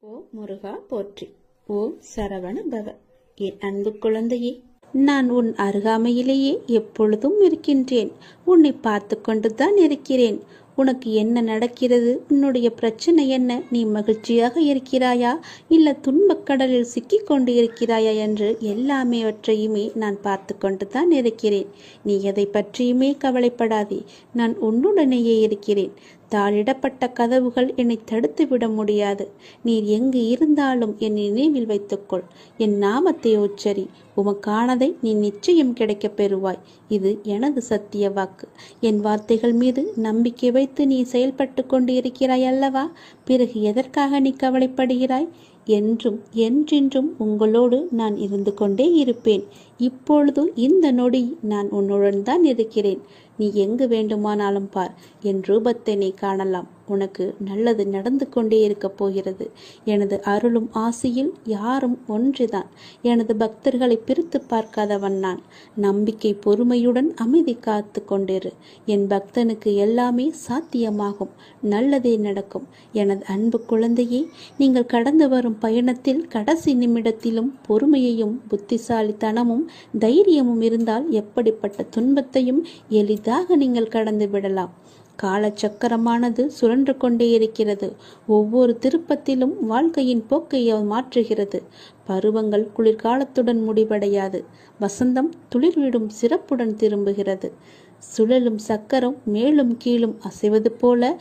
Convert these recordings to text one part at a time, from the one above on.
ஓ முருகா போற்றி. ஓம் சரவண பவ. என் அன்பு குழந்தையே, நான் உன் அருகாமையிலேயே எப்பொழுதும் இருக்கின்றேன். உன்னை பார்த்து கொண்டுதான் இருக்கிறேன். உனக்கு என்ன நடக்கிறது? உன்னுடைய பிரச்சனை என்ன? நீ மகிழ்ச்சியாக இருக்கிறாயா, இல்ல துன்பக்கடலில் சிக்கிக் கொண்டு இருக்கிறாயா என்று எல்லாமேவற்றையுமே நான் பார்த்து கொண்டுதான் இருக்கிறேன். நீ எதை பற்றியுமே கவலைப்படாதே. நான் உன்னுடனேயே இருக்கிறேன். தாளிடப்பட்ட கதவுகள் என்னை தடுத்து விட முடியாது. நீர் எங்கு இருந்தாலும் என் நினைவில் வைத்துக்கொள். என் நாமத்தை உச்சரி. உமக்கானதை நீ நிச்சயம் கிடைக்கப் பெறுவாய். இது எனது சத்திய வாக்கு. என் வார்த்தைகள் மீது நம்பிக்கை வைத்து நீ செயல்பட்டு கொண்டு இருக்கிறாய் அல்லவா? பிறகு எதற்காக நீ கவலைப்படுகிறாய்? என்றும் என்றென்றும் உங்களோடு நான் இருந்து கொண்டே இருப்பேன். இப்பொழுது இந்த நொடி நான் உன்னுடன் தான் இருக்கிறேன். நீ எங்கு வேண்டுமானாலும் பார், என் ரூபத்தை நீ காணலாம். உனக்கு நல்லது நடந்து கொண்டே இருக்கப் போகிறது. எனது அருளும் ஆசையில் யாரும் ஒன்றுதான். எனது பக்தர்களை பிரித்து பார்க்காதவன் நான். நம்பிக்கை பொறுமையுடன் அமைதி காத்து கொண்டிரு. என் பக்தனுக்கு எல்லாமே சாத்தியமாகும். நல்லதே நடக்கும். எனது அன்பு குழந்தையே, நீங்கள் கடந்து வரும் பயணத்தில் கடைசி நிமிடத்திலும் பொறுமையையும் புத்திசாலித்தனமும் தைரியமும் இருந்தால் எப்படிப்பட்ட துன்பத்தையும் எளிதாக நீங்கள் கடந்து விடலாம். காலச்சக்கரமானது சுழன்று கொண்டே இருக்கிறது. ஒவ்வொரு திருப்பத்திலும் வாழ்க்கையின் போக்கை மாற்றுகிறது. பருவங்கள் குளிர்காலத்துடன் முடிவடையாது. வசந்தம் துளிர்விடும் சிறப்புடன் திரும்புகிறது. சுழலும் சக்கரம் மேலும் கீழும் அசைவது போல,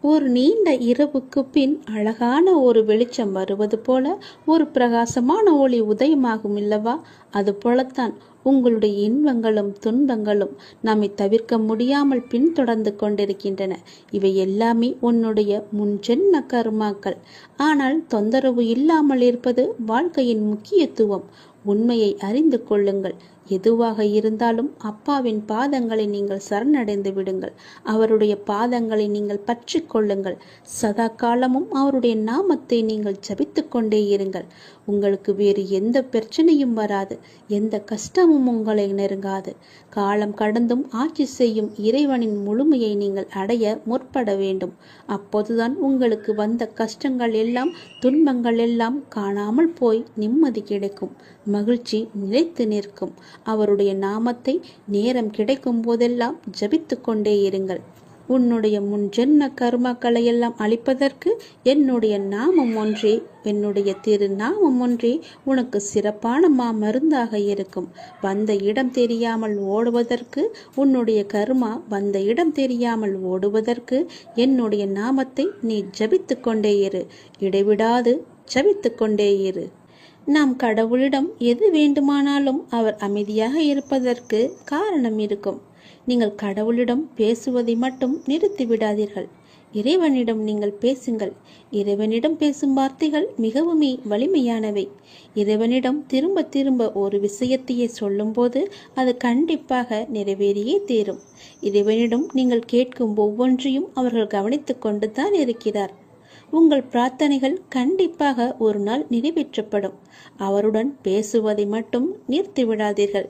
ஒரு நீண்ட இரவுக்கு பின் அழகான ஒரு வெளிச்சம் வருவது போல ஒரு பிரகாசமான ஒளி உதயமாகும் இல்லவா? அது போலத்தான் உங்களுடைய இன்பங்களும் துன்பங்களும் நம்மை தவிர்க்க முடியாமல் பின்தொடர்ந்து கொண்டிருக்கின்றன. இவை எல்லாமே உன்னுடைய முன்ஜென்ம கர்மாக்கள். ஆனால் தொந்தரவு இல்லாமல் இருப்பது வாழ்க்கையின் முக்கியத்துவம். உண்மையை அறிந்து கொள்ளுங்கள். எதுவாக இருந்தாலும் அப்பாவின் பாதங்களை நீங்கள் சரணடைந்து விடுங்கள். அவருடைய பாதங்களை நீங்கள் பற்றி கொள்ளுங்கள். சதா காலமும் அவருடைய நாமத்தை நீங்கள் ஜபித்து கொண்டே இருங்கள். உங்களுக்கு வேறு எந்த பிரச்சனையும் வராது. எந்த கஷ்டமும் உங்களை நெருங்காது. காலம் கடந்தும் ஆட்சி செய்யும் இறைவனின் முழுமையை நீங்கள் அடைய முற்பட வேண்டும். அப்போதுதான் உங்களுக்கு வந்த கஷ்டங்கள் எல்லாம் துன்பங்கள் எல்லாம் காணாமல் போய் நிம்மதி கிடைக்கும். மகிழ்ச்சி நிலைத்து நிற்கும். அவருடைய நாமத்தை நேரம் கிடைக்கும் போதெல்லாம் ஜபித்து கொண்டே இருங்கள். உன்னுடைய முன்ஜென்ம கர்மாக்களை எல்லாம் அழிப்பதற்கு என்னுடைய நாமம் ஒன்றே, என்னுடைய திருநாமம் ஒன்றே உனக்கு சிறப்பான மருந்தாக இருக்கும். வந்த இடம் தெரியாமல் ஓடுவதற்கு, உன்னுடைய கர்மா வந்த இடம் தெரியாமல் ஓடுவதற்கு என்னுடைய நாமத்தை நீ ஜபித்து கொண்டே இரு. இடைவிடாது ஜபித்து கொண்டே இரு. நாம் கடவுளிடம் எது வேண்டுமானாலும் அவர் அமைதியாக இருப்பதற்கு காரணம் இருக்கும். நீங்கள் கடவுளிடம் பேசுவதை மட்டும் நிறுத்தி விடாதீர்கள். இறைவனிடம் நீங்கள் பேசுங்கள். இறைவனிடம் பேசும் வார்த்தைகள் மிகவும் வலிமையானவை. இறைவனிடம் திரும்ப திரும்ப ஒரு விஷயத்தையே சொல்லும்போது அது கண்டிப்பாக நிறைவேறியே தீரும். இறைவனிடம் நீங்கள் கேட்கும் ஒவ்வொன்றையும் அவர்கள் கவனித்து கொண்டு தான் இருக்கிறார். உங்கள் பிரார்த்தனைகள் கண்டிப்பாக ஒரு நாள் நிறைவேற்றப்படும். அவருடன் பேசுவதை மட்டும் நிறுத்தி விடாதீர்கள்.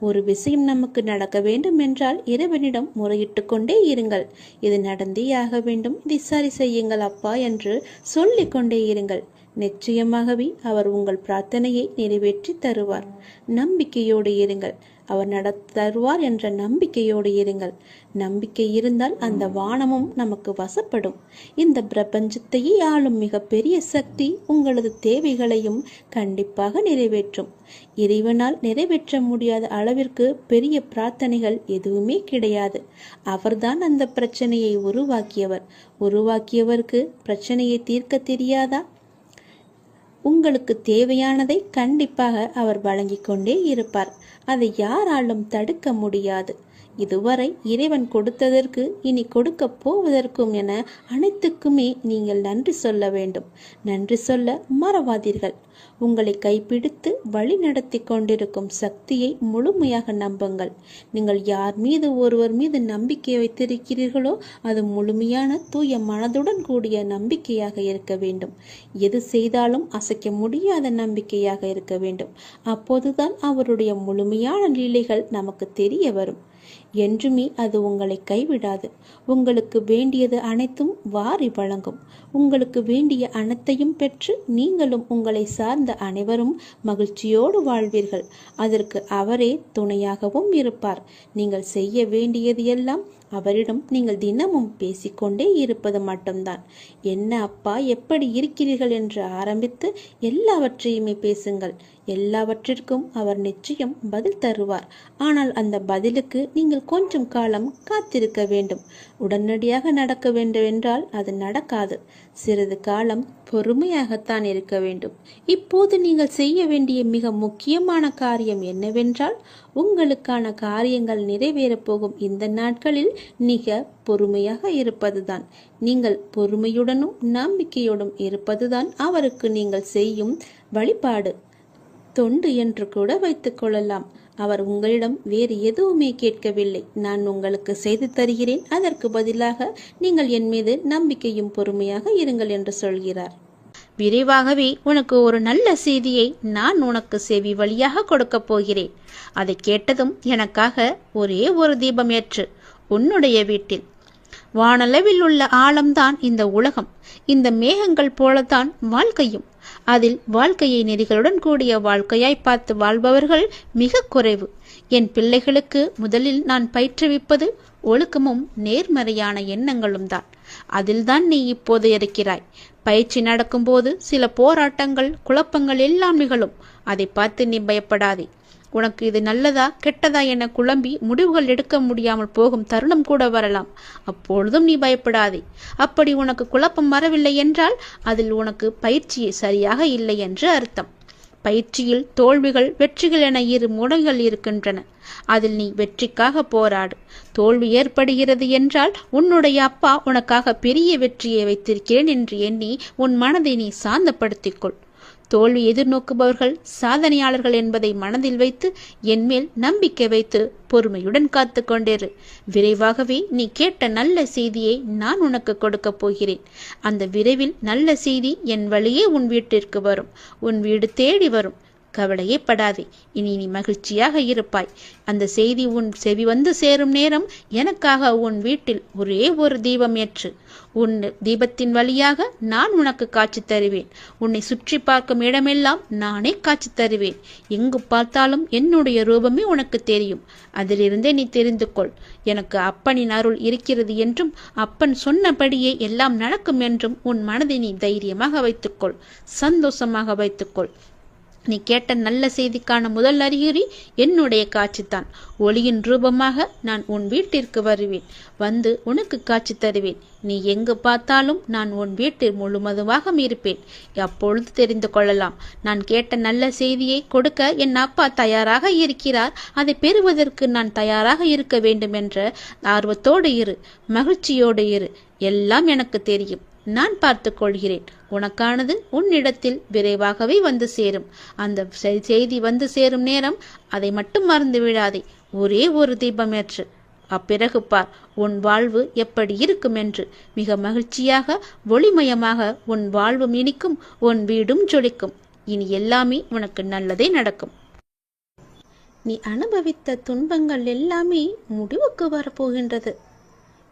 ஒரு விஷயம் நமக்கு நடக்க வேண்டும் என்றால் இறைவனிடம் முறையிட்டு கொண்டே இருங்கள். இது நடந்தே ஆக வேண்டும், இதை சரி செய்யுங்கள் அப்பா என்று சொல்லிக் கொண்டே இருங்கள். நிச்சயமாகவே அவர் உங்கள் பிரார்த்தனையை நிறைவேற்றி தருவார். நம்பிக்கையோடு இருங்கள். அவர் தருவார் என்ற நம்பிக்கையோடு இருங்கள். நம்பிக்கை இருந்தால் அந்த வானமும் நமக்கு வசப்படும். இந்த பிரபஞ்சத்தையே ஆளும் மிக பெரிய சக்தி உங்களது தேவைகளையும் கண்டிப்பாக நிறைவேற்றும். இறைவனால் நிறைவேற்ற முடியாத அளவிற்கு பெரிய பிரார்த்தனைகள் எதுவுமே கிடையாது. அவர்தான் அந்த பிரச்சனையை உருவாக்கியவர். உருவாக்கியவருக்கு பிரச்சனையை தீர்க்க தெரியாதா? உங்களுக்கு தேவையானதை கண்டிப்பாக அவர் வழங்கிக் கொண்டே இருப்பார். அதை யாராலும் தடுக்க முடியாது. இதுவரை இறைவன் கொடுத்ததற்கு இனி கொடுக்க போவதற்கும் என அனைத்துக்குமே நீங்கள் நன்றி சொல்ல வேண்டும். நன்றி சொல்ல மறவாதீர்கள். உங்களை கைப்பிடித்து வழி நடத்தி கொண்டிருக்கும் சக்தியை முழுமையாக நம்புங்கள். நீங்கள் யார் மீது ஒருவர் மீது நம்பிக்கை வைத்திருக்கிறீர்களோ அது முழுமையான தூய மனதுடன் கூடிய நம்பிக்கையாக இருக்க வேண்டும். எது செய்தாலும் அசைக்க முடியாத நம்பிக்கையாக இருக்க வேண்டும். அப்போதுதான் அவருடைய முழுமையான லீலைகள் நமக்கு தெரிய வரும். என்றுமே அது உங்களை கைவிடாது. உங்களுக்கு வேண்டியது அனைத்தும் வாரி வழங்கும். உங்களுக்கு வேண்டிய அனைத்தையும் பெற்று நீங்களும் உங்களை சார்ந்த அனைவரும் மகிழ்ச்சியோடு வாழ்வீர்கள். அதற்கு அவரே துணையாகவும் இருப்பார். நீங்கள் செய்ய வேண்டியது எல்லாம் அவரிடம் நீங்கள் தினமும் பேசிக்கொண்டே இருப்பது மட்டும்தான். என்ன அப்பா, எப்படி இருக்கிறீர்கள் என்று ஆரம்பித்து எல்லாவற்றையுமே பேசுங்கள். எல்லாவற்றிற்கும் அவர் நிச்சயம் பதில் தருவார். ஆனால் அந்த பதிலுக்கு நீங்கள் கொஞ்சம் காலம் காத்திருக்க வேண்டும். உடனடியாக நடக்க வேண்டும் என்றால் அது நடக்காது. சிறிது காலம் பொறுமையாகத்தான் இருக்க வேண்டும். இப்போது நீங்கள் செய்ய வேண்டிய மிக முக்கியமான காரியம் என்னவென்றால், உங்களுக்கான காரியங்கள் நிறைவேறப் போகும் இந்த நாட்களில் மிக பொறுமையாக இருப்பதுதான். நீங்கள் பொறுமையுடனும் நம்பிக்கையோடும் இருப்பதுதான் அவருக்கு நீங்கள் செய்யும் வழிபாடு, தொண்டு என்று கூட வைத்துக் கொள்ளலாம். அவர் உங்களிடம் வேறு எதுவுமே கேட்கவில்லை. நான் உங்களுக்கு செய்து தருகிறேன், அதற்கு பதிலாக நீங்கள் என் மீது நம்பிக்கையும் பொறுமையாக இருங்கள் என்று சொல்கிறார். விரைவாகவே உனக்கு ஒரு நல்ல செய்தியை நான் உனக்கு செவி வழியாக கொடுக்கப் போகிறேன். அதை கேட்டதும் எனக்காக ஒரே ஒரு தீபம் ஏற்று உன்னுடைய வீட்டில். வானளவில் உள்ள ஆழம்தான் இந்த உலகம். இந்த மேகங்கள் போலத்தான் வாழ்க்கையும். அதில் வாழ்க்கையை நெறிகளுடன் கூடிய வாழ்க்கையாய் பார்த்து வாழ்பவர்கள் மிக குறைவு. என் பிள்ளைகளுக்கு முதலில் நான் பயிற்றுவிப்பது ஒழுக்கமும் நேர்மறையான எண்ணங்களும் தான். அதில்தான் நீ இப்போது இருக்கிறாய். பயிற்சி நடக்கும்போது சில போராட்டங்கள், குழப்பங்கள் எல்லாம் நிகழும். அதை பார்த்து நீ பயப்படாதே. உனக்கு இது நல்லதா கெட்டதா என குழம்பி முடிவுகள் எடுக்க முடியாமல் போகும் தருணம் கூட வரலாம். அப்பொழுதும் நீ பயப்படாதே. அப்படி உனக்கு குழப்பம் வரவில்லை என்றால் அதில் உனக்கு பயிற்சி சரியாக இல்லை என்று அர்த்தம். பயிற்சியில் தோல்விகள், வெற்றிகள் என இரு முனைகள் இருக்கின்றன. அதில் நீ வெற்றிக்காக போராடு. தோல்வி ஏற்படுகிறது என்றால் உன்னுடைய அப்பா உனக்காக பெரிய வெற்றியை வைத்திருக்கிறேன் என்று எண்ணி உன் மனதை நீ சாந்தப்படுத்திக்கொள். தோல்வி எதிர்நோக்குபவர்கள் சாதனையாளர்கள் என்பதை மனதில் வைத்து என்மேல் நம்பிக்கை வைத்து பொறுமையுடன் காத்து கொண்டிரு. விரைவாகவே நீ கேட்ட நல்ல செய்தியை நான் உனக்கு கொடுக்க போகிறேன். அந்த விரைவில் நல்ல செய்தி என் வழியே உன் வீட்டிற்கு வரும். உன் வீடு தேடி வரும். கவலையே படாதே. இனி நீ மகிழ்ச்சியாக இருப்பாய். அந்த செய்தி உன் செவி வந்து சேரும் நேரம் எனக்காக உன் வீட்டில் ஒரே ஒரு தீபம் ஏற்று. உன் தீபத்தின் வழியாக நான் உனக்கு காட்சி தருவேன். உன்னை சுற்றி பார்க்கும் இடமெல்லாம் நானே காட்சி தருவேன். எங்கு பார்த்தாலும் என்னுடைய ரூபமே உனக்கு தெரியும். அதிலிருந்தே நீ தெரிந்து கொள். எனக்கு அப்பனின் அருள் இருக்கிறது என்றும் அப்பன் சொன்னபடியே எல்லாம் நடக்கும் என்றும் உன் மனதை நீ தைரியமாக வைத்துக்கொள். சந்தோஷமாக வைத்துக்கொள். நீ கேட்ட நல்ல செய்திக்கான முதல் அறிகுறி என்னுடைய காட்சித்தான். ஒளியின் ரூபமாக நான் உன் வீட்டிற்கு வருவேன். வந்து உனக்கு காட்சி தருவேன். நீ எங்கு பார்த்தாலும் நான் உன் வீட்டில் முழுவதுமாக இருப்பேன். அப்பொழுது தெரிந்து கொள்ளலாம். நான் கேட்ட நல்ல செய்தியை கொடுக்க என் அப்பா தயாராக இருக்கிறார். அதை பெறுவதற்கு நான் தயாராக இருக்க வேண்டும் என்ற ஆர்வத்தோடு இரு. மகிழ்ச்சியோடு இரு. எல்லாம் எனக்கு தெரியும். நான் பார்த்து கொள்கிறேன். உனக்கானது உன்னிடத்தில் விரைவாகவே வந்து சேரும். அந்த செய்தி வந்து சேரும் நேரம் அதை மட்டும் மறந்து விடாதே. ஒரே ஒரு தீபம் ஏற்று. அப்பிறகு பார் உன் வாழ்வு எப்படி இருக்கும் என்று. மிக மகிழ்ச்சியாக ஒளிமயமாக உன் வாழ்வும் இனிக்கும், உன் வீடும் ஜொலிக்கும். இனி எல்லாமே உனக்கு நல்லதே நடக்கும். நீ அனுபவித்த துன்பங்கள் எல்லாமே முடிவுக்கு வரப்போகின்றது.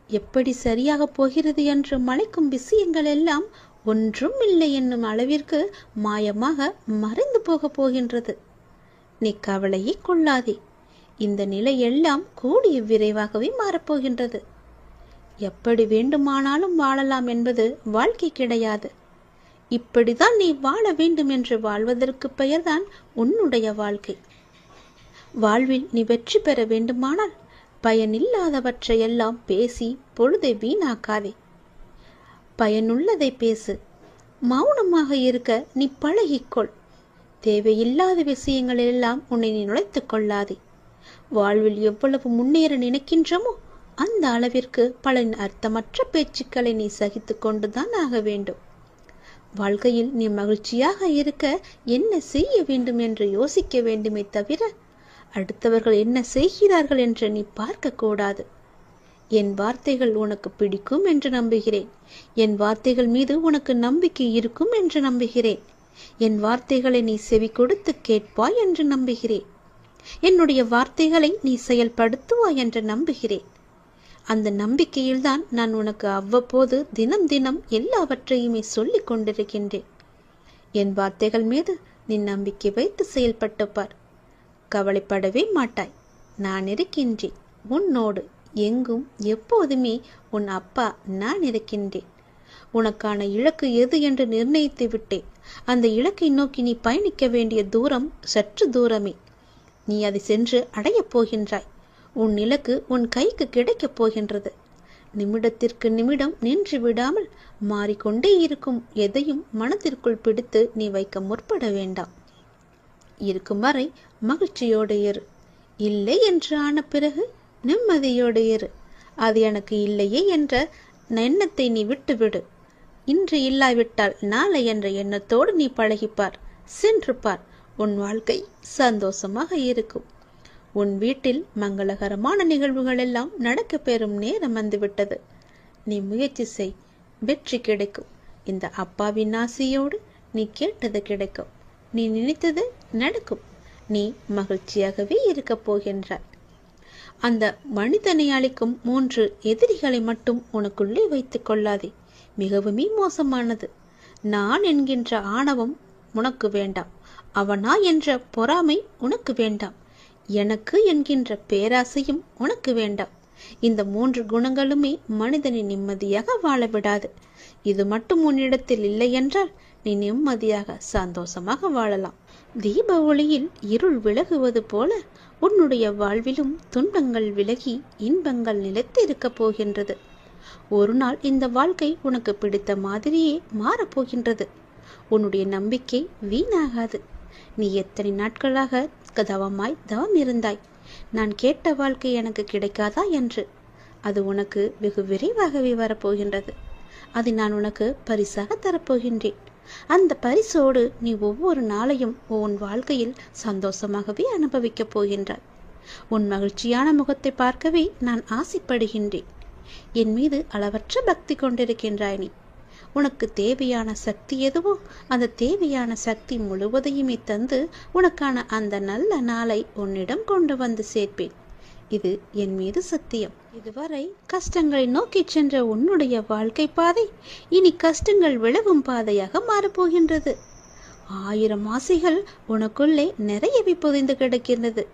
எப்படி சரியாக போகிறது என்று மலைக்கும் விஷயங்கள் எல்லாம் ஒன்றும் இல்லை என்னும் அளவிற்கு மாயமாக மறைந்து போக போகின்றது. நீ கவலையே கொள்ளாதே. இந்த நிலை எல்லாம் கூடிய விரைவாகவே மாறப்போகின்றது. எப்படி வேண்டுமானாலும் வாழலாம் என்பது வாழ்க்கை கிடையாது. இப்படிதான் நீ வாழ வேண்டும் என்று வாழ்வதற்கு பெயர்தான் உன்னுடைய வாழ்க்கை. வாழ்வில் நீ வெற்றி பெற வேண்டுமானால் பயனில்லாதவற்றையெல்லாம் பேசி பொழுதை வீணாக்காதே. பயனுள்ளதை பேசு. மௌனமாக இருக்க நீ பழகிக்கொள். தேவையில்லாத விஷயங்களெல்லாம் உன்னை நீ நுழைத்துக் கொள்ளாதே. வாழ்வில் எவ்வளவு முன்னேற நினைக்கின்றமோ அந்த அளவிற்கு பல அர்த்தமற்ற பேச்சுக்களை நீ சகித்து கொண்டுதான் ஆக வேண்டும். வாழ்க்கையில் நீ மகிழ்ச்சியாக இருக்க என்ன செய்ய வேண்டும் என்று யோசிக்க வேண்டுமே தவிர அடுத்தவர்கள் என்ன செய்கிறார்கள் என்று நீ பார்க்க கூடாது. என் வார்த்தைகள் உனக்கு பிடிக்கும் என்று நம்புகிறேன். என் வார்த்தைகள் மீது உனக்கு நம்பிக்கை இருக்கும் என்று நம்புகிறேன். என் வார்த்தைகளை நீ செவி கொடுத்து கேட்பாய் என்று நம்புகிறேன். என்னுடைய வார்த்தைகளை நீ செயல்படுத்துவாய் என்று நம்புகிறேன். அந்த நம்பிக்கையில்தான் நான் உனக்கு அவ்வப்போது தினம் தினம் எல்லாவற்றையுமே சொல்லிக் கொண்டிருக்கின்றேன். என் வார்த்தைகள் மீது நீ நம்பிக்கை வைத்து செயல்பட்டு பார். கவலைப்படவே மாட்டாய். நான் இருக்கின்றேன் உன்னோடு. எங்கும் எப்போதுமே உன் அப்பா நான் இருக்கின்றேன். உனக்கான இலக்கு எது என்று நிர்ணயித்து விட்டேன். அந்த இலக்கை நோக்கி நீ பயணிக்க வேண்டிய தூரம் சற்று தூரமே. நீ அதை சென்று அடையப் போகின்றாய். உன் இலக்கு உன் கைக்கு கிடைக்கப் போகின்றது. நிமிடத்திற்கு நிமிடம் நின்று விடாமல் மாறிக்கொண்டே இருக்கும் எதையும் மனத்திற்குள் பிடித்து நீ வைக்க முற்பட வேண்டாம். இருக்கும் வரை மகிழ்ச்சியோடு இரு. இல்லை என்று ஆன பிறகு நிம்மதியோடு இரு. அது எனக்கு இல்லையே என்ற எண்ணத்தை நீ விட்டுவிடு. இன்று இல்லாவிட்டால் நாளை என்ற எண்ணத்தோடு நீ பழகிப்பார். சென்று பார். உன் வாழ்க்கை சந்தோஷமாக இருக்கும். உன் வீட்டில் மங்களகரமான நிகழ்வுகள் எல்லாம் நடக்க பெறும் நேரம் வந்துவிட்டது. நீ முயற்சி செய். வெற்றி கிடைக்கும். இந்த அப்பாவின் ஆசையோடு நீ கேட்டது கிடைக்கும். நீ நினைத்தது நடக்கும். நீ மகிழ்ச்சியாகவே இருக்கப் போகின்றாய். அந்த மனிதனை அளிக்கும் 3 எதிரிகளை மட்டும் உனக்குள்ளே வைத்துக் கொள்ளாதே. மிகவுமே மோசமானது. நான் என்கின்ற ஆணவம் உனக்கு வேண்டாம். அவனா என்ற பொறாமை உனக்கு வேண்டாம். எனக்கு என்கின்ற பேராசையும் உனக்கு வேண்டாம். இந்த 3 குணங்களுமே மனிதனை நிம்மதியாக வாழ விடாது. இது மட்டும் உன்னிடத்தில் இல்லை என்றால் நீ நிம்மதியாக சந்தோஷமாக வாழலாம். தீப ஒளியில் இருள் விலகுவது போல உன்னுடைய வாழ்விலும் துன்பங்கள் விலகி இன்பங்கள் நிலைத்து இருக்கப் போகின்றது. ஒரு நாள் இந்த வாழ்க்கை உனக்கு பிடித்த மாதிரியே மாறப்போகின்றது. உன்னுடைய நம்பிக்கை வீணாகாது. நீ எத்தனை நாட்களாக தவம் இருந்தாய். நான் கேட்ட வாழ்க்கை எனக்கு கிடைக்காதா என்று. அது உனக்கு வெகு விரைவாகவே வரப்போகின்றது. அதை நான் உனக்கு பரிசாக தரப்போகின்றேன். அந்த பரிசோடு நீ ஒவ்வொரு நாளையும் உன் வாழ்க்கையில் சந்தோஷமாகவே அனுபவிக்கப் போகின்றாய். உன் மகிழ்ச்சியான முகத்தை பார்க்கவே நான் ஆசைப்படுகின்றேன். என் மீது அளவற்ற பக்தி கொண்டிருக்கின்றாய் நீ. உனக்கு தேவையான சக்தி எதுவோ அந்த தேவையான சக்தி முழுவதையுமே தந்து உனக்கான அந்த நல்ல நாளை உன்னிடம் கொண்டு வந்து சேர்ப்பேன். இது என் மீது சத்தியம். இதுவரை கஷ்டங்களை நோக்கி சென்ற உன்னுடைய வாழ்க்கை பாதை இனி கஷ்டங்கள் விலகும் பாதையாக மாறப்போகின்றது. 1000 ஆசைகள் உனக்குள்ளே நிறையவே புதைந்து கிடக்கின்றது.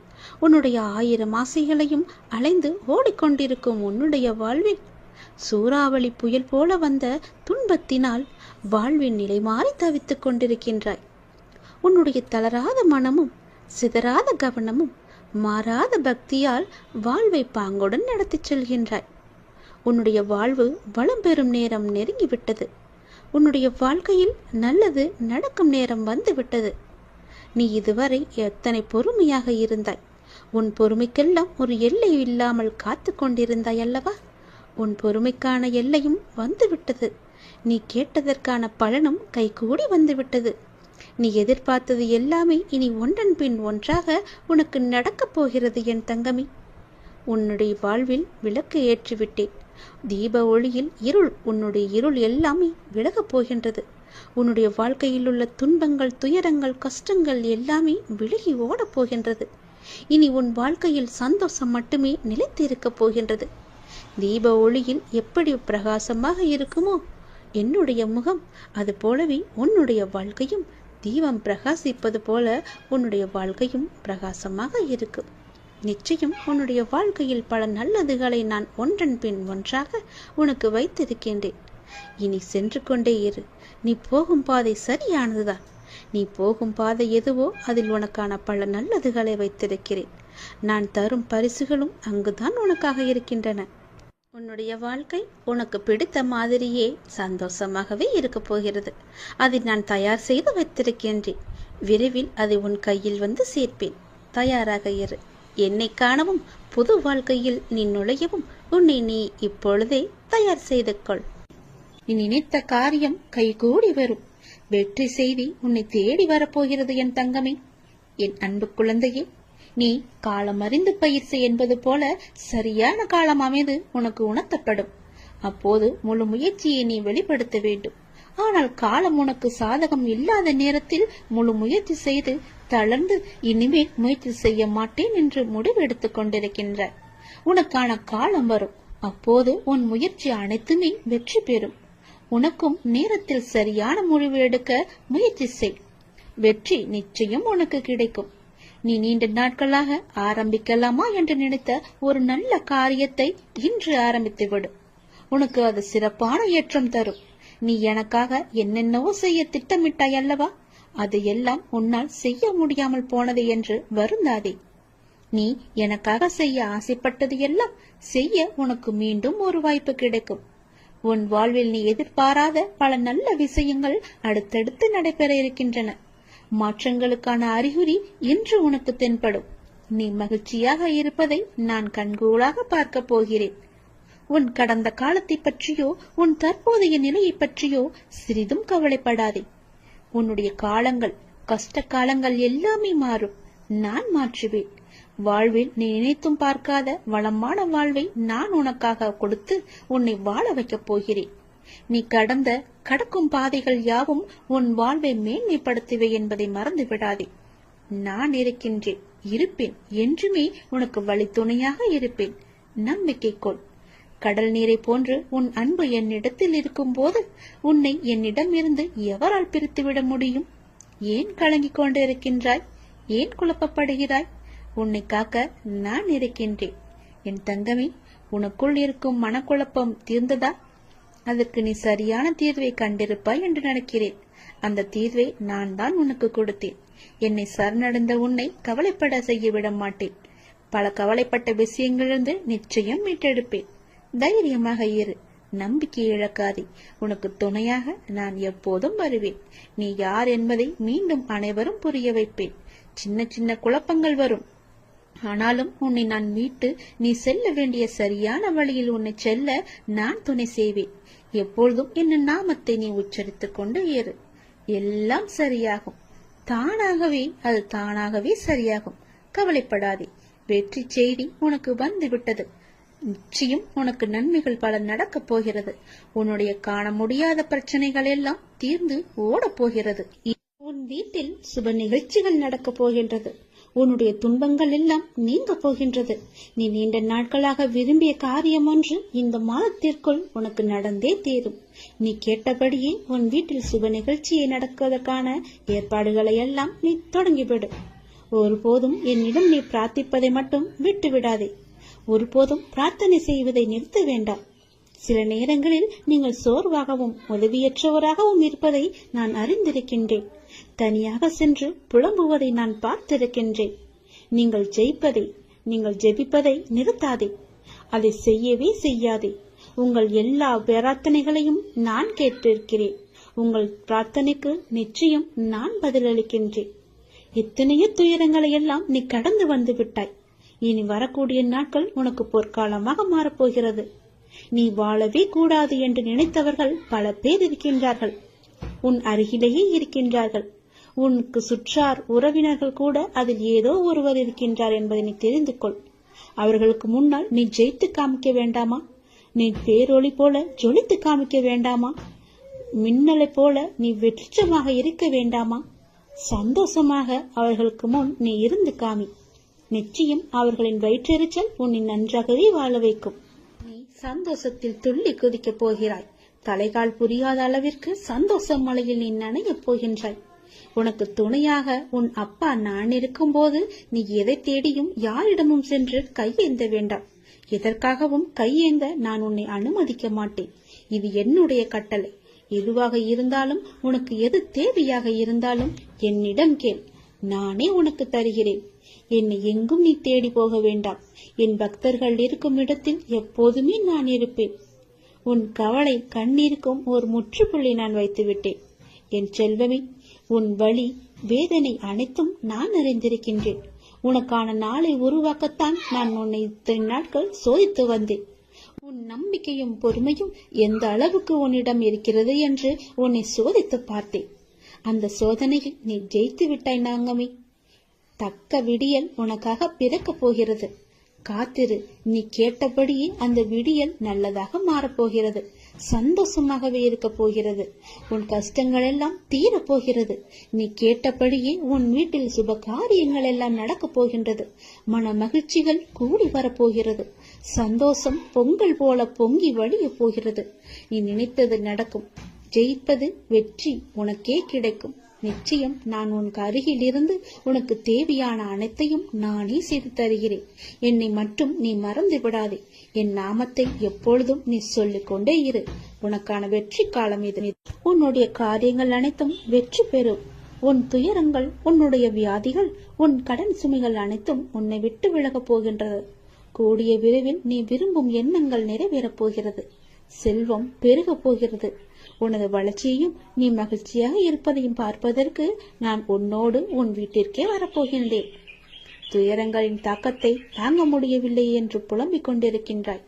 உன்னுடைய 1000 ஆசைகளையும் அலைந்து ஓடிக்கொண்டிருக்கும் உன்னுடைய வாழ்வில் சூறாவளி புயல் போல வந்த துன்பத்தினால் வாழ்வின் நிலை மாறி தவித்துக் கொண்டிருக்கின்றாய். உன்னுடைய தளராத மனமும் சிதறாத கவனமும் மாறாத பக்தியால் வாழ்வை பாங்குடன் நடத்தி செல்கின்றாய். உன்னுடைய வாழ்வு வளம் பெறும் நேரம் நெருங்கிவிட்டது. உன்னுடைய வாழ்க்கையில் நல்லது நடக்கும் நேரம் வந்துவிட்டது. நீ இதுவரை எத்தனை பொறுமையாக இருந்தாய். உன் பொறுமைக்கெல்லாம் ஒரு எல்லை இல்லாமல் காத்து கொண்டிருந்தாய் அல்லவா? உன் பொறுமைக்கான எல்லையும் வந்துவிட்டது. நீ கேட்டதற்கான பலனும் கைகூடி வந்துவிட்டது. நீ எதிர்பார்த்தது எல்லாமே இனி ஒன்றன் பின் ஒன்றாக உனக்கு நடக்கப் போகிறது என் தங்கமே. உன்னுடைய வாழ்வில் விளக்கு ஏற்றிவிட்டேன். தீப ஒளியில் உன்னுடைய இருள் எல்லாமே விலகப் போகின்றது. உன்னுடைய வாழ்க்கையில் உள்ள துன்பங்கள், துயரங்கள், கஷ்டங்கள் எல்லாமே விலகி ஓடப் போகின்றது. இனி உன் வாழ்க்கையில் சந்தோஷம் மட்டுமே நிலைத்து இருக்கப் போகின்றது. தீப ஒளியில் எப்படி பிரகாசமாக இருக்குமோ என்னுடைய முகம், அது போலவே உன்னுடைய வாழ்க்கையும் தீபம் பிரகாசிப்பது போல உன்னுடைய வாழ்க்கையும் பிரகாசமாக இருக்கும். நிச்சயம் உன்னுடைய வாழ்க்கையில் பல நல்லதுகளை நான் ஒன்றன் பின் ஒன்றாக உனக்கு வைத்திருக்கின்றேன். இனி சென்று கொண்டே இரு. நீ போகும் பாதை சரியானதுதான். நீ போகும் பாதை எதுவோ அதில் உனக்கான பல நல்லதுகளை வைத்திருக்கிறேன். நான் தரும் பரிசுகளும் அங்குதான் உனக்காக இருக்கின்றன. உன்னுடைய வாழ்க்கை உனக்கு பிடித்த மாதிரியே சந்தோஷமாகவே இருக்க போகிறது. அதை நான் தயார் செய்து வைத்திருக்கின்றேன். விரைவில் அதை உன் கையில் வந்து சேர்ப்பேன். தயாராக இரு. என்னை காணவும் புது வாழ்க்கையில் நீ நுழையவும் உன்னை நீ இப்பொழுதே தயார் செய்து கொள். நீ நினைத்த காரியம் கைகூடி வரும். வெற்றி செய்தி உன்னை தேடி வரப்போகிறது என் தங்கமே. என் அன்பு குழந்தையே, நீ காலம் அறிந்து பயிற்சி என்பது போல சரியான காலம் அமைது உனக்கு உணர்த்தப்படும். அப்போது முழு முயற்சியை நீ வெளிப்படுத்த வேண்டும். ஆனால் காலம் உனக்கு சாதகம் இல்லாத நேரத்தில் முழு முயற்சி செய்து தளர்ந்து இனிமேல் முயற்சி செய்ய மாட்டேன் என்று முடிவெடுத்துக் கொண்டிருக்கின்றாய். உனக்கான காலம் வரும். அப்போது உன் முயற்சி அனைத்துமே வெற்றி பெறும். உனக்கும் நேரத்தில் சரியான முடிவு எடுக்க முயற்சி செய். வெற்றி நிச்சயம் உனக்கு கிடைக்கும். நீ நீண்ட நாட்களாக ஆரம்பிக்கலாமா என்று நினைத்த ஒரு நல்ல காரியத்தை இன்று ஆரம்பித்து விடு. உனக்கு அது சிறப்பான ஏற்றம் தரும். நீ எனக்காக என்னென்னவோ செய்ய திட்டமிட்டாய் அல்லவா? அதையெல்லாம் உன்னால் செய்ய முடியாமல் போனது என்று வருந்தாதே. நீ எனக்காக செய்ய ஆசைப்பட்டது எல்லாம் செய்ய உனக்கு மீண்டும் ஒரு வாய்ப்பு கிடைக்கும். உன் வாழ்வில் நீ எதிர்பாராத பல நல்ல விஷயங்கள் அடுத்தடுத்து நடைபெற இருக்கின்றன. மாற்றங்களுக்கான அறிகுறி இன்று உனக்கு தென்படும். நீ மகிழ்ச்சியாக இருப்பதை நான் கண்கூடாக பார்க்க போகிறேன். உன் கடந்த காலத்தை பற்றியோ உன் தற்போதைய நிலையை பற்றியோ சிறிதும் கவலைப்படாதே. உன்னுடைய காலங்கள், கஷ்ட காலங்கள் எல்லாமே மாறும். நான் மாற்றுவேன். வாழ்வில் நீ நினைத்தும் பார்க்காத வளமான வாழ்வை நான் உனக்காக கொடுத்து உன்னை வாழ வைக்கப் போகிறேன். நீ கடக்கும் பாதைகள் யாவும் உன் வாழ்வை மேன்மைப்படுத்துவே என்பதை மறந்து விடாதே. நான் இருக்கின்றேன், இருப்பேன், என்றுமே உனக்கு வழித்துணையாக இருப்பேன். நம்பிக்கை கொள். கடல் நீரை போன்று உன் அன்பு என்னிடத்தில் இருக்கும் போது உன்னை என்னிடம் இருந்து எவரால் பிரித்துவிட முடியும்? ஏன் கலங்கிக் கொண்டிருக்கின்றாய்? ஏன் குழப்பப்படுகிறாய்? உன்னை காக்க நான் இருக்கின்றேன். என் தங்கமே, உனக்குள் இருக்கும் மனக்குழப்பம் தீர்ந்ததா? அதற்கு நீ சரியான தீர்வை கண்டிருப்பாய் என்று நினைக்கிறேன். அந்த தீர்வை நான் தான் உனக்கு கொடுத்தேன். என்னை சரணடைந்த உன்னை கவலைப்பட செய்ய விட மாட்டேன். பல கவலைப்பட்ட விஷயங்களிலிருந்து நிச்சயம் மீட்டெடுப்பேன். தைரியமாக இரு. நம்பிக்கை இழக்காதே. உனக்கு துணையாக நான் எப்போதும் வருவேன். நீ யார் என்பதை மீண்டும் அனைவரும் புரிய வைப்பேன். சின்ன சின்ன குழப்பங்கள் வரும். ஆனாலும் உன்னை நான் மீட்டு நீ செல்ல வேண்டிய சரியான வழியில் உன்னை செல்ல நான் துணை செய்வேன். எப்பொழுதும் என் நாமத்தை நீ உச்சரித்துக் கொண்டு ஏறு. எல்லாம் சரியாகும். அது தானாகவே சரியாகும். கவலைப்படாதே. வெற்றி செய்தி உனக்கு வந்து விட்டது. நிச்சயம் உனக்கு நன்மைகள் பல நடக்கப் போகிறது. உன்னுடைய காண முடியாத பிரச்சனைகள் எல்லாம் தீர்ந்து ஓடப் போகிறது. உன் வீட்டில் சுப நிகழ்ச்சிகள் நடக்கப் போகின்றது. உன்னுடைய துன்பங்கள் எல்லாம் நீங்க போகின்றது. நீ நீண்ட நாட்களாக விரும்பிய காரியம் ஒன்று இந்த மாதத்திற்குள் உனக்கு நடந்தே தீரும். நீ கேட்டபடியே உன் வீட்டில் சுப நிகழ்ச்சியை நடக்குவதற்கான ஏற்பாடுகளை எல்லாம் நீ தொடங்கிவிடு. ஒருபோதும் என்னிடம் நீ பிரார்த்திப்பதை மட்டும் விட்டு விடாதே. ஒருபோதும் பிரார்த்தனை செய்வதை நிறுத்த வேண்டாம். சில நேரங்களில் நீங்கள் சோர்வாகவும் உதவியற்றவராகவும் இருப்பதை நான் அறிந்திருக்கின்றேன். தனியாக சென்று புலம்புவதை நான் பார்த்திருக்கின்றேன். நீங்கள் ஜெபிப்பதை நிறுத்தாதே. அதை செய்யவே செய்யாதே. உங்கள் எல்லா பிரார்த்தனைகளையும் நான் கேட்டிருக்கிறேன். உங்கள் பிரார்த்தனைக்கு நிச்சயம் நான் பதிலளிக்கின்றேன். எத்தனையோ துயரங்களை எல்லாம் நீ கடந்து வந்து விட்டாய். இனி வரக்கூடிய நாட்கள் உனக்கு பொற்காலமாக மாறப்போகிறது. நீ வாழவே கூடாது என்று நினைத்தவர்கள் பல பேர் இருக்கின்றார்கள். உன் அருகிலேயே இருக்கின்றார்கள். உனக்கு சுற்றார் உறவினர்கள் கூட அதில் ஏதோ ஒருவர் இருக்கின்றார் என்பதை நீ தெரிந்து கொள். அவர்களுக்கு முன்னால் நீ ஜெயித்து காமிக்க வேண்டாமா? நீ பேரொளி போல ஜொலித்து காமிக்க வேண்டாமா? மின்னலை போல நீ வெற்றிடமாக இருக்க வேண்டாமா? சந்தோஷமாக அவர்களுக்கு முன் நீ இருந்து காமி. நிச்சயம் அவர்களின் வயிற்றெரிச்சல் உன்னை நன்றாகவே வாழ வைக்கும். நீ சந்தோஷத்தில் துள்ளி குதிக்கப் போகிறாய். தலைகால் புரியாத அளவிற்கு சந்தோஷ மலையில் நீ நனையப் போகின்றாய். உனக்கு துணையாக உன் அப்பா நான் இருக்கும் போது நீ எதை தேடியும் யாரிடமும் சென்று கையேந்த வேண்டாம். எதற்காகவும் கையேந்த நான் உன்னை அனுமதிக்க மாட்டேன். இது என்னுடைய கட்டளை. எதுவாக இருந்தாலும் உனக்கு எது தேவையாக இருந்தாலும் என்னிடம் கேள். நானே உனக்கு தருகிறேன். என்னை எங்கும் நீ தேடி போக வேண்டாம். என் பக்தர்கள் இருக்கும் இடத்தில் எப்போதுமே நான் இருப்பேன். உன் கவலை கண்ணீருக்கும் ஒரு முற்றுப்புள்ளி நான் வைத்து விட்டேன். என் செல்வமே, உன் வலி வேதனை அனைத்தும் நான் அறிந்திருக்கின்றேன். உனக்கான நாளை உருவாக்கத்தான் நான் உன்னை இத்தனை நாட்கள் சோதித்து வந்தேன். உன் நம்பிக்கையும் பொறுமையும் எந்த அளவுக்கு உன்னிடம் இருக்கிறது என்று உன்னை சோதித்து பார்த்தேன். அந்த சோதனையில் நீ ஜெயித்து விட்டாய் நாங்கமே. தக்க விடியல் உனக்காக பிறக்கப் போகிறது. காத்திரு. நீ கேட்டபடியே அந்த விடியல் நல்லதாக மாறப்போகிறது. சந்தோஷமாகவே இருக்க போகிறது. உன் கஷ்டங்கள் எல்லாம் தீரப் போகிறது. நீ கேட்டபடியே உன் வீட்டில் சுப காரியங்கள் எல்லாம் நடக்கப் போகின்றது. மன மகிழ்ச்சிகள் கூடி வரப்போகிறது. சந்தோஷம் பொங்கல் போல பொங்கி வழிய போகிறது. நீ நினைத்தது நடக்கும். ஜெயிப்பது வெற்றி உனக்கே கிடைக்கும். நிச்சயம் நான் உனக்கு அருகில் இருந்து உனக்கு தேவையான அனைத்தையும் நானே செய்து தருகிறேன். என்னை மட்டும் நீ மறந்து விடாதே. என் நாமத்தை எப்பொழுதும் நீ சொல்லிக் கொண்டே இரு. உனக்கான வெற்றி காலம் இது. உன்னுடைய காரியங்கள் அனைத்தும் வெற்றி பெறும். உன் துயரங்கள், உன்னுடைய வியாதிகள், உன் கடன் சுமைகள் அனைத்தும் உன்னை விட்டு விலகப் போகின்றது. கூடிய விரைவில் நீ விரும்பும் எண்ணங்கள் நிறைவேறப் போகிறது. செல்வம் பெருகப் போகிறது. உனது வளர்ச்சியையும் நீ மகிழ்ச்சியாக இருப்பதையும் பார்ப்பதற்கு நான் உன்னோடு உன் வீட்டிற்கே வரப்போகின்றேன். துயரங்களின் தாக்கத்தை தாங்க முடியவில்லை என்று புலம்பிக் கொண்டிருக்கின்றாய்.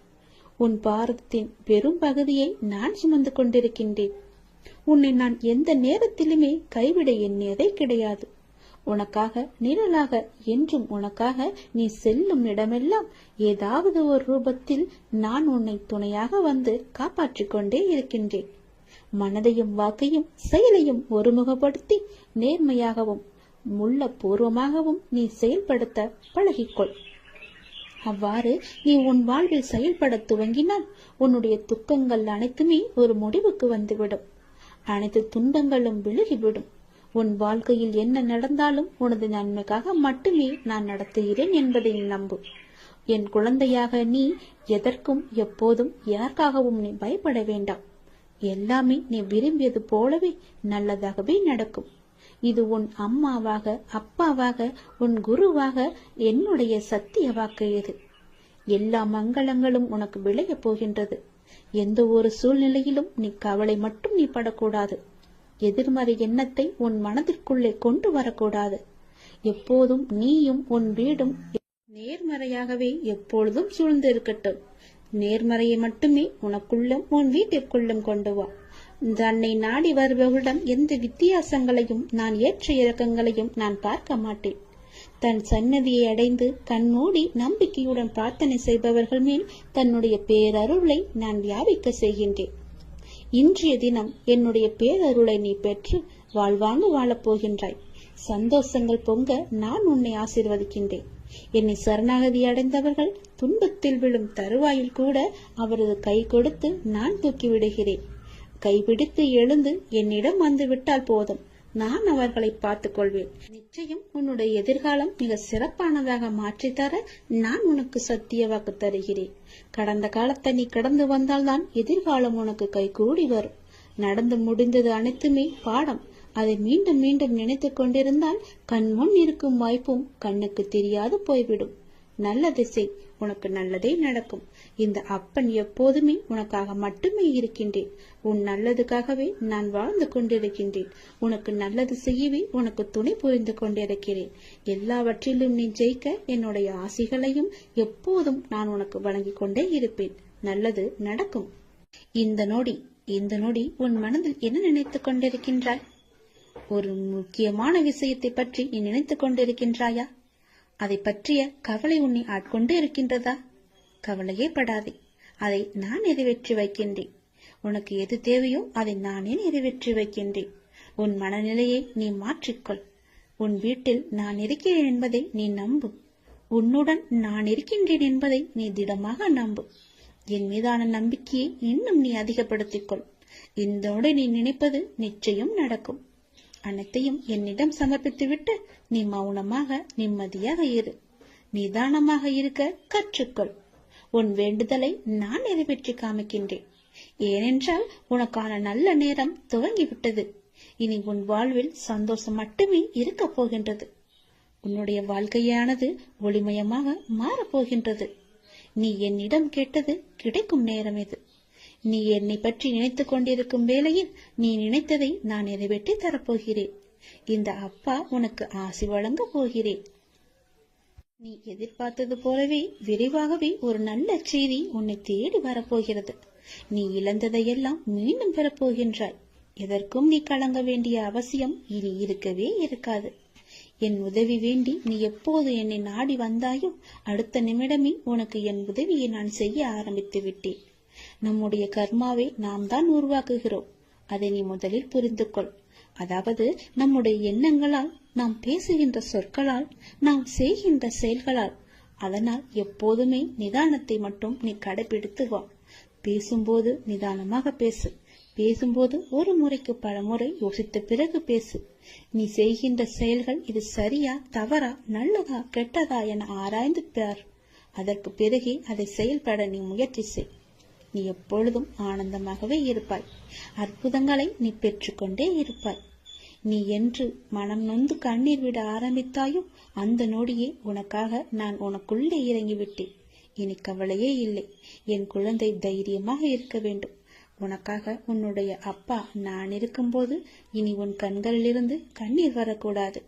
உன் பாரதத்தின் பெரும் பகுதியை நான் சுமந்து கொண்டிருக்கின்றேன். உன்னை நான் எந்த நேரத்திலுமே கைவிட எண்ணியதே கிடையாது. உனக்காக நிழலாக என்றும் உனக்காக நீ செல்லும் இடமெல்லாம் ஏதாவது ஒரு ரூபத்தில் நான் உன்னை துணையாக வந்து காப்பாற்றிக் கொண்டே இருக்கின்றேன். மனதையும் வாக்கையும் செயலையும் ஒருமுகப்படுத்தி நேர்மையாகவும் முள்ளப்பூர்வமாகவும் நீ செயல்படுத்த பழகிக்கொள். அவ்வாறு நீ உன் வாழ்வில் செயல்பட துவங்கினால் உன்னுடைய துக்கங்கள் அனைத்துமே ஒரு முடிவுக்கு வந்துவிடும். அனைத்து துன்பங்களும் விலகிவிடும். உன் வாழ்க்கையில் என்ன நடந்தாலும் உனது நன்மைக்காக மட்டுமே நான் நடத்துகிறேன் என்பதை நம்பு. என் குழந்தையாக நீ எதற்கும் எப்போதும் யாருக்காகவும் நீ பயப்பட வேண்டாம். எல்லாமே நீ விரும்பியது போலவே நல்லதாகவே நடக்கும். இது உன் அம்மாவாக, அப்பாவாக, உன் குருவாக என்னுடைய சத்திய வாக்கு. இது எல்லா மங்களங்களும் உனக்கு விளைய போகின்றது. எந்த ஒரு சூழ்நிலையிலும் நீ கவலை மட்டும் நீ படக்கூடாது. எதிர்மறை எண்ணத்தை உன் மனதிற்குள்ளே கொண்டு வரக்கூடாது. எப்போதும் நீயும் உன் வீடும் நேர்மறையாகவே எப்பொழுதும் சூழ்ந்து இருக்கட்டும். நேர்மறையை மட்டுமே உனக்குள்ளும் உன் வீட்டிற்குள்ளும் கொண்டு வா. தன்னை நாடி வருபவரிடம் எந்த வித்தியாசங்களையும் நான் ஏற்ற இறக்கங்களையும் நான் பார்க்க மாட்டேன். தன் சன்னதியை அடைந்து கண்மூடி நம்பிக்கையுடன் பிரார்த்தனை செய்பவர்கள் மேல் தன்னுடைய பேரருளை நான் வியாபிக்க செய்கின்றேன். இன்றைய தினம் என்னுடைய பேரருளை நீ பெற்று வாழ்வாங்கு வாழப் போகின்றாய். சந்தோஷங்கள் பொங்க நான் உன்னை ஆசீர்வதிக்கின்றேன். என்னை சரணாகதி அடைந்தவர்கள் துன்பத்தில் விழும் தருவாயில் கூட அவரது கை கொடுத்து நான் தூக்கி விடுகிறேன். கைபிடித்து எழுந்து என்னிடம் வந்து விட்டால் போதும், நான் அவர்களை பார்த்துக் கொள்வேன். நிச்சயம் உன்னுடைய எதிர்காலம் மிக சிறப்பானதாக மாற்றித்தர நான் உனக்கு சத்திய வாக்கு தருகிறேன். கடந்த காலத்தை நீ கடந்து வந்தால்தான் எதிர்காலம் உனக்கு கைகூடி வரும். நடந்து முடிந்தது அனைத்துமே பாடம். அதை மீண்டும் மீண்டும் நினைத்து கொண்டிருந்தால் கண்முன் இருக்கும் வாய்ப்பும் கண்ணுக்கு தெரியாது போய்விடும். நல்ல திசை, உனக்கு நல்லதே நடக்கும். இந்த அப்பன் எப்போதுமே உனக்காக மட்டுமே இருக்கின்றேன். உன் நல்லதுக்காகவே நான் வாழ்ந்து கொண்டிருக்கின்றேன். உனக்கு நல்லது செய்யவே உனக்கு துணை புரிந்து கொண்டிருக்கிறேன். எல்லாவற்றிலும் நீ ஜெயிக்க என்னுடைய ஆசைகளையும் எப்போதும் நான் உனக்கு வழங்கிக் கொண்டே இருப்பேன். நல்லது நடக்கும். இந்த நொடி உன் மனதில் என்ன நினைத்துக் கொண்டிருக்கின்றாய்? ஒரு முக்கியமான விஷயத்தை பற்றி நீ நினைத்துக் கொண்டிருக்கின்றாயா? அதை பற்றிய கவலை உன்னை ஆட்கொண்டு இருக்கின்றதா? கவலையே படாதே, அதை நான் நிறைவேற்றி வைக்கின்றேன். உனக்கு எது தேவையோ அதை நானே நிறைவேற்றி வைக்கின்றேன். உன் மனநிலையை நீ மாற்றிக்கொள். உன் வீட்டில் நான் இருக்கிறேன் என்பதை நீ நம்பு. உன்னுடன் நான் இருக்கின்றேன் என்பதை நீ திடமாக நம்பு. என் மீதான நம்பிக்கையை இன்னும் நீ அதிகப்படுத்திக்கொள். இதோடு நீ நினைப்பது நிச்சயம் நடக்கும். அனைத்தையும் என்னிடம் சமர்ப்பித்துவிட்டு நீ மௌனமாக நிம்மதியாக இரு. நிதானமாக இருக்க கற்றுக்கொள். உன் வேண்டுதலை நான் நிறைவேற்றி காமிக்கின்றேன். ஏனென்றால் உனக்கான நல்ல நேரம் துவங்கிவிட்டது. இனி உன் வாழ்வில் சந்தோஷம் மட்டுமே இருக்க போகின்றது. உன்னுடைய வாழ்க்கையானது ஒளிமயமாக மாறப்போகின்றது. நீ என்னிடம் கேட்டது கிடைக்கும் நேரம் இது. நீ என்னை பற்றி நினைத்துக் கொண்டிருக்கும் வேளையில் நீ நினைத்ததை நான் நிறைவேற்றி தரப்போகிறேன். இந்த அப்பா உனக்கு ஆசி வழங்க போகிறேன். நீ எதிர்பார்த்தது போலவே விரைவாகவே ஒரு நல்ல செய்தி உன்னை தேடி வரப்போகிறது. நீ இழந்ததையெல்லாம் மீண்டும் பெறப்போகின்றாய். எதற்கும் நீ கலங்க வேண்டிய அவசியம் இனி இருக்கவே இருக்காது. என் உதவி வேண்டி நீ எப்போது என்னை நாடி வந்தாயோ அடுத்த நிமிடமே உனக்கு என் உதவியை நான் செய்ய ஆரம்பித்து விட்டேன். நம்முடைய கர்மாவை நாம் தான் உருவாக்குகிறோம். அதை நீ முதலில் புரிந்து கொள். அதாவது நம்முடைய எண்ணங்களால், நாம் பேசுகின்ற சொற்களால், நாம் செய்கின்ற செயல்களால். அதனால் எப்போதுமே நிதானத்தை மட்டும் நீ கடைபிடித்து வா. பேசும்போது நிதானமாக பேசு. பேசும்போது ஒரு முறைக்கு பல முறை யோசித்த பிறகு பேசு. நீ செய்கின்ற செயல்கள் இது சரியா, தவறா, நல்லதா, கெட்டதா என ஆராய்ந்து பார். அதற்கு பிறகே அதை செயல்பட நீ முயற்சி செய். நீ எப்பொழுதும் ஆனந்தமாகவே இருப்பாய். அற்புதங்களை நீ பெற்றுக்கொண்டே இருப்பாய். நீ என்று மனம் நொந்து கண்ணீர் விட ஆரம்பித்தாயோ அந்த நொடியே உனக்காக நான் உனக்குள்ளே இறங்கிவிட்டேன். இனி கவலையே இல்லை. என் குழந்தை தைரியமாக இருக்க வேண்டும். உனக்காக உன்னுடைய அப்பா நான் இருக்கும்போது இனி உன் கண்களிலிருந்து கண்ணீர் வரக்கூடாது.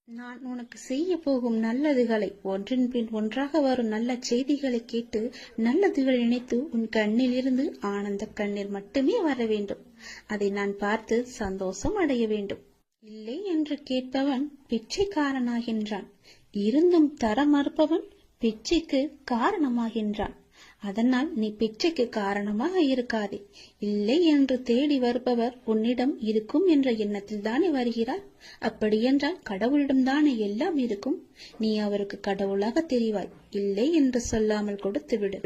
நான் உனக்கு செய்ய போகும் நல்லதுகளை, ஒன்றின் பின் ஒன்றாக வரும் நல்ல செய்திகளை கேட்டு நல்லதுகள் நினைத்து உன் கண்ணில் இருந்து ஆனந்த கண்ணீர் மட்டுமே வர வேண்டும். அதை நான் பார்த்து சந்தோஷம் அடைய வேண்டும். இல்லை என்று கேட்பவன் பிச்சைக்காரனாகின்றான். இருந்தும் தர மறுப்பவன் பிச்சைக்கு காரணமாகின்றான். அதனால் நீ பிச்சைக்கு காரணமாக இருக்காதே. இல்லை என்று தேடி வருபவர் உன்னிடம் இருக்கும் என்ற எண்ணத்தில் தானே வருகிறார். அப்படியென்றால் கடவுளிடம்தானே எல்லாம் இருக்கும். நீ அவருக்கு கடவுளாக தெரிவாய். இல்லை என்று சொல்லாமல் கொடுத்து விடு.